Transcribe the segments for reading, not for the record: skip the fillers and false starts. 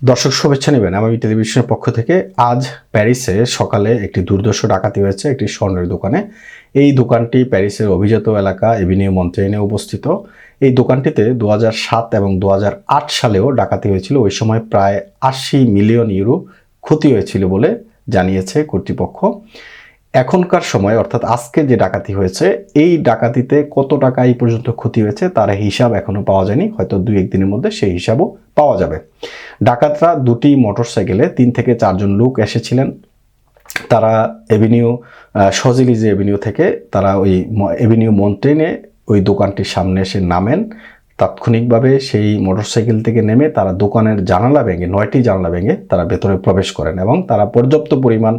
দর্শক শুভেচ্ছা নেবেন আমি টেলিভিশনের পক্ষ থেকে। আজ প্যারিসে সকালে একটি দুর্ধর্ষ ডাকাতি হয়েছে একটি স্বর্ণের দোকানে। এই দোকানটি প্যারিসের অভিজাত এলাকা এভিনিউ মন্টেইনে অবস্থিত। এই দোকানটিতে 2007 এবং 2008 সালেও ডাকাতি হয়েছিল। ওই সময় প্রায় 80 মিলিয়ন ইউরো ক্ষতি হয়েছিল বলে জানিয়েছে কর্তৃপক্ষ। এখনকার সময় অর্থাৎ আজকে যে ডাকাতি হয়েছে, এই ডাকাতিতে কত টাকা এই পর্যন্ত ক্ষতি হয়েছে তার হিসাব এখনো পাওয়া যায়নি। হয়তো 2-1 দিনের মধ্যে সেই হিসাবও পাওয়া যাবে। ডাকাতরা দুটি মোটরসাইকেলে 3 থেকে 4 জন লোক এসেছিলেন। তারা শজিলিজে এভিনিউ থেকে তারা ওই এভিনিউ মন্টেইনে ওই দোকানটির সামনে এসে নামেন। তাৎক্ষণিকভাবে সেই মোটরসাইকেল থেকে নেমে তারা দোকানের জানালা ভেঙে 9টি জানালা ভেঙে তারা ভেতরে প্রবেশ করেন এবং তারা পর্যাপ্ত পরিমাণ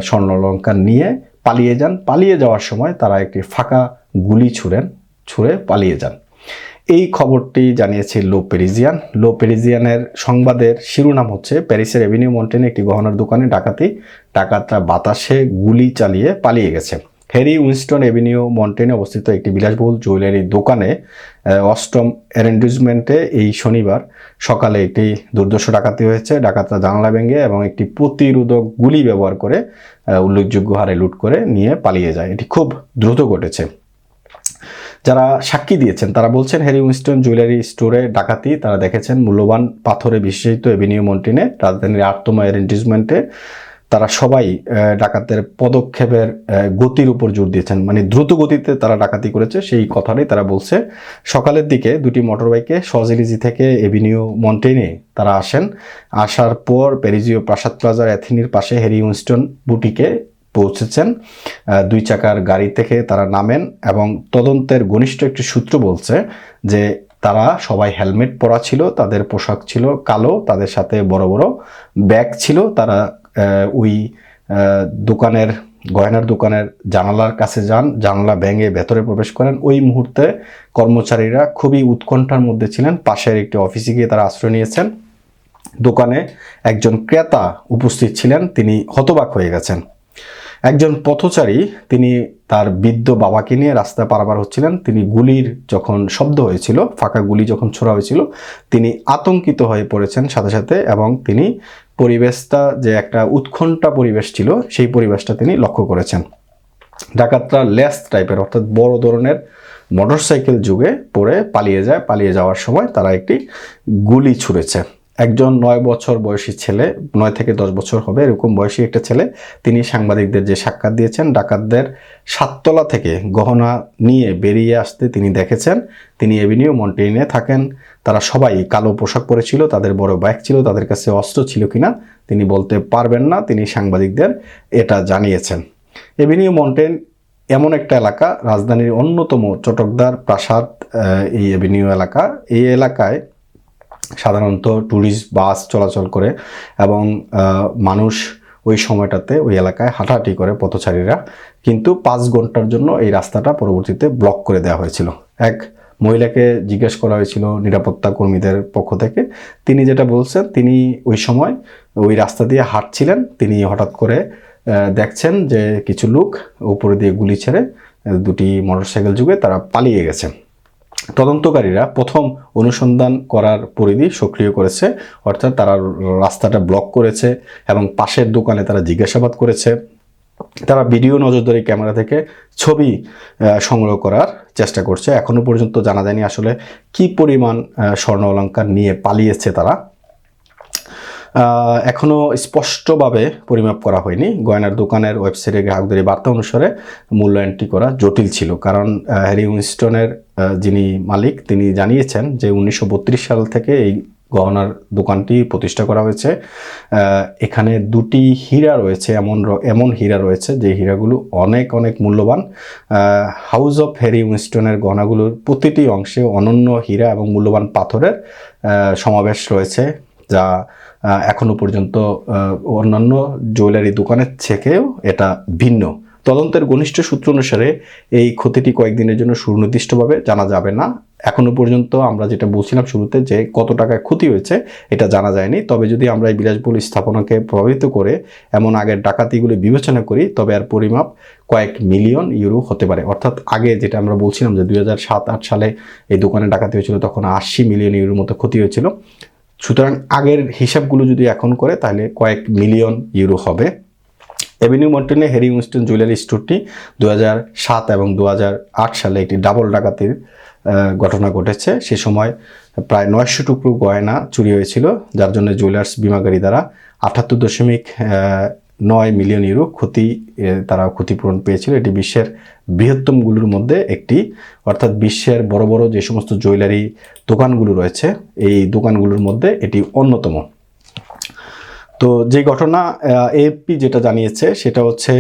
স্বর্ণালংকার নিয়ে পালিয়ে যান। পালিয়ে যাওয়ার সময় তারা একটি ফাঁকা গুলি ছুঁড়ে পালিয়ে যান। এই খবরটি জানিয়েছে লো প্যারিজিয়ানের সংবাদের শিরোনাম হচ্ছে প্যারিসের এভিনিউ মন্টেইনে একটি গহনার দোকানে ডাকাতি, ডাকাতরা বাতাসে গুলি চালিয়ে পালিয়ে গেছে। হ্যারি উইনস্টন এভিনিউ মন্টেইনে অবস্থিত একটি বিলাসবহুল জুয়েলারি দোকানে 8ম অ্যারেন্ডমেন্টে এই শনিবার সকালে একটি দুর্ধর্ষ ডাকাতি হয়েছে। ডাকাতরা জানালা ভেঙে এবং একটি প্রতিরোধক গুলি ব্যবহার করে উল্লেখযোগ্য হারে লুট করে নিয়ে পালিয়ে যায়। এটি খুব দ্রুত ঘটেছে। যারা সাক্ষী দিয়েছেন তারা বলছেন হ্যারি উইনস্টন জুয়েলারি স্টোরে ডাকাতি তারা দেখেছেন মূল্যবান পাথরে বিশেষিত এভিনিউ মন্টেইনে রাজধানীর 8তম অ্যারেন্ডমেন্টে। তারা সবাই ডাকাতের পদক্ষেপের গতির উপর জোর দিয়েছেন, মানে দ্রুত গতিতে তারা ডাকাতি করেছে সেই কথাটাই তারা বলছে। সকালের দিকে দুটি মোটরবাইকে শজিলিজি থেকে এভিনিউ মন্টেইনে তারা আসার পর প্যারিজীয় প্রাসাদ প্লাজার অ্যাথিনির পাশে হ্যারি উইনস্টন বুটিকে পৌঁছেছেন। 2 চাকার গাড়ি থেকে তারা নামেন এবং তদন্তের ঘনিষ্ঠ একটি সূত্র বলছে যে তারা সবাই হেলমেট পরা ছিল, তাদের পোশাক ছিল কালো, তাদের সাথে বড় বড় ব্যাগ ছিল। তারা ওই গয়নার দোকানের জানালার কাছে যান, জানালা ভেঙে ভেতরে প্রবেশ করেন। ওই মুহূর্তে কর্মচারীরা খুবই উৎকণ্ঠার মধ্যে ছিলেন। পাশের একটি অফিসে গিয়ে তারা আশ্রয় নিয়েছেন। দোকানে একজন ক্রেতা উপস্থিত ছিলেন, তিনি হতবাক হয়ে গেছেন। একজন পথচারী তিনি তার বৃদ্ধ বাবাকে নিয়ে রাস্তা পারাপার হচ্ছিলেন। তিনি গুলির যখন শব্দ হয়েছিল, ফাঁকা গুলি যখন ছোড়া হয়েছিল, তিনি আতঙ্কিত হয়ে পড়েছেন সাথে সাথে এবং তিনি পরিবেশটা যে একটা উৎকণ্ঠা পরিবেশ ছিল সেই পরিবেশটা তিনি লক্ষ্য করেছেন। ডাকাতরা লেস টাইপের অর্থাৎ বড় ধরনের মোটরসাইকেল যুগে পড়ে পালিয়ে যাওয়ার সময় তারা একটি গুলি ছুঁড়েছে। একজন 9 বছর বয়সী ছেলে, 9 থেকে 10 বছর হবে এরকম বয়সী একটা ছেলে, তিনি সাংবাদিকদের যে সাক্ষাৎ দিয়েছেন ডাকাতদের 7 তলা থেকে গহনা নিয়ে বেরিয়ে আসতে তিনি দেখেছেন। তিনি এভিনিউ মন্টেইনে থাকেন। তারা সবাই কালো পোশাক পরেছিল, তাদের বড় ব্যাগ ছিল, তাদের কাছে অস্ত্র ছিল কিনা তিনি বলতে পারবেন না। তিনি সাংবাদিকদের এটা জানিয়েছেন। এভিনিউ মন্টেইন এমন একটা এলাকা, রাজধানীর অন্যতম চটকদার প্রাসাদ এই এভিনিউ এলাকা। এই এলাকায় সাধারণত ট্যুরিস্ট বাস চলাচল করে এবং মানুষ ওই সময়টাতে ওই এলাকায় হাঁটাহাঁটি করে পথচারীরা। কিন্তু 5 ঘন্টার জন্য এই রাস্তাটা পরবর্তীতে ব্লক করে দেওয়া হয়েছিল। এক মহিলাকে জিজ্ঞেস করা হয়েছিল নিরাপত্তা কর্মীদের পক্ষ থেকে। তিনি যেটা বলছেন, তিনি ওই সময় ওই রাস্তা দিয়ে হাঁটছিলেন। তিনি হঠাৎ করে দেখছেন যে কিছু লোক উপরে দিয়ে গুলি ছেড়ে দুটি মোটরসাইকেল যুগে তারা পালিয়ে গেছে। তদন্তকারীরা প্রথম অনুসন্ধান করার পরিধি সক্রিয় করেছে, অর্থাৎ তারা রাস্তাটা ব্লক করেছে এবং পাশের দোকানে তারা জিজ্ঞাসাবাদ করেছে। তারা ভিডিও নজরদারি ক্যামেরা থেকে ছবি সংগ্রহ করার চেষ্টা করছে। এখনো পর্যন্ত জানা যায়নি আসলে কি পরিমাণ স্বর্ণ অলংকার নিয়ে পালিয়েছে তারা। এখনও স্পষ্টভাবে পরিমাপ করা হয়নি। গয়নার দোকানের ওয়েবসাইটে গ্রাহকদের বার্তা অনুসারে মূল্যায়নটি করা জটিল ছিল, কারণ হ্যারি উইনস্টনের যিনি মালিক তিনি জানিয়েছেন যে 1932 সাল থেকে এই গহনার দোকানটি প্রতিষ্ঠা করা হয়েছে। এখানে 2টি হীরা রয়েছে, এমন হীরা রয়েছে যে হীরাগুলো অনেক অনেক মূল্যবান। হাউস অফ হ্যারি উইনস্টনের গহনাগুলোর প্রতিটি অংশে অনন্য হীরা এবং মূল্যবান পাথরের সমাবেশ রয়েছে, যা এখনো পর্যন্ত অন্যান্য জুয়েলারি দোকানের থেকেও এটা ভিন্ন। তদন্তের ঘনিষ্ঠ সূত্র অনুসারে এই ক্ষতিটি কয়েকদিনের জন্য সুনির্দিষ্টভাবে জানা যাবে না। এখনো পর্যন্ত আমরা যেটা বলছিলাম শুরুতে যে কত টাকায় ক্ষতি হয়েছে এটা জানা যায়নি। তবে যদি আমরা এই বিলাসবহুল স্থাপনাকে প্রভাবিত করে এমন আগের ডাকাতিগুলি বিবেচনা করি তবে এর পরিমাপ কয়েক মিলিয়ন ইউরো হতে পারে। অর্থাৎ আগে যেটা আমরা বলছিলাম যে 2007-8 সালে এই দোকানে ডাকাতি হয়েছিল তখন 80 মিলিয়ন ইউরোর মতো ক্ষতি হয়েছিল। সুতরাং আগের হিসাবগুলো যদি এখন করে তাহলে কয়েক মিলিয়ন ইউরো হবে। এভিনিউ মন্টেনে হ্যারি উইনস্টন জুয়েলারি স্টোরটি 2007 এবং 2008 সালে একটি ডাবল ডাকাতির ঘটনা ঘটেছে। সে সময় প্রায় 900 টুকরো গয়না চুরি হয়েছিল, যার জন্য জুয়েলার্স বিমাকারী দ্বারা 78.9 মিলিয়ন ইউরো তারা ক্ষতিপূরণ পেয়েছিল। এটি বিশ্বের বৃহত্তমগুলোর মধ্যে একটি, অর্থাৎ বিশ্বের বড় বড় যে সমস্ত জুয়েলারি দোকানগুলো রয়েছে এই দোকানগুলোর মধ্যে এটি অন্যতম। তো যে ঘটনা এএফপি যেটা জানিয়েছে সেটা হচ্ছে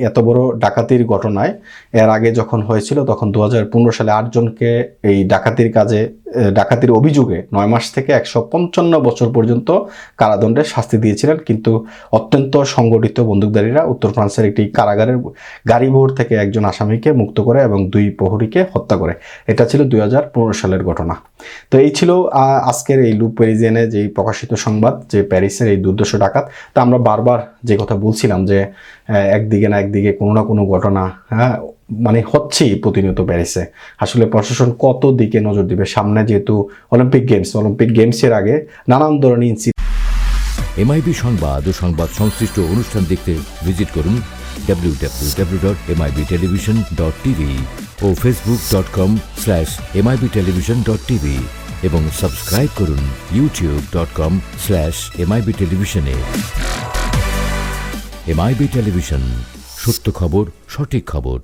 এত বড় ডাকাতির ঘটনায় এর আগে যখন হয়েছিল তখন 2015 সালে 8 জনকে এই ডাকাতির অভিযোগে 9 মাস থেকে 155 বছর পর্যন্ত কারাদণ্ডের শাস্তি দিয়েছিলেন, কিন্তু অত্যন্ত সংগঠিত বন্দুকধারীরা উত্তর ফ্রান্সের একটি কারাগারের গাড়িবহর থেকে একজন আসামিকে মুক্ত করে এবং 2 প্রহরীকে হত্যা করে। এটা ছিল 2015 সালের ঘটনা। তো এই ছিল আজকের এই লু প্যারিজিয়ানে যেই প্রকাশিত সংবাদ যে প্যারিসের এই দুর্দর্শ ডাকাত। তা আমরা বারবার যে কথা বলছিলাম যে একদিকে না একদিকে কোনো না কোনো ঘটনা মানে হচ্ছেই প্রতিনিয়ত প্যারিসে। আসলে প্রশাসন কত দিকে নজর দিবে, সামনে যেহেতু অলিম্পিক গেমসের আগে নানান ধরনের এমআইবি সংবাদ ও সংবাদ সংশ্লিষ্ট অনুষ্ঠান দেখতে ভিজিট করুন www.mibtelevision.tv ও facebook.com/mibtelevision.tv এবং সাবস্ক্রাইব করুন youtube.com/mibtelevision এ। এমআইবি টেলিভিশন, সত্য খবর, সঠিক খবর।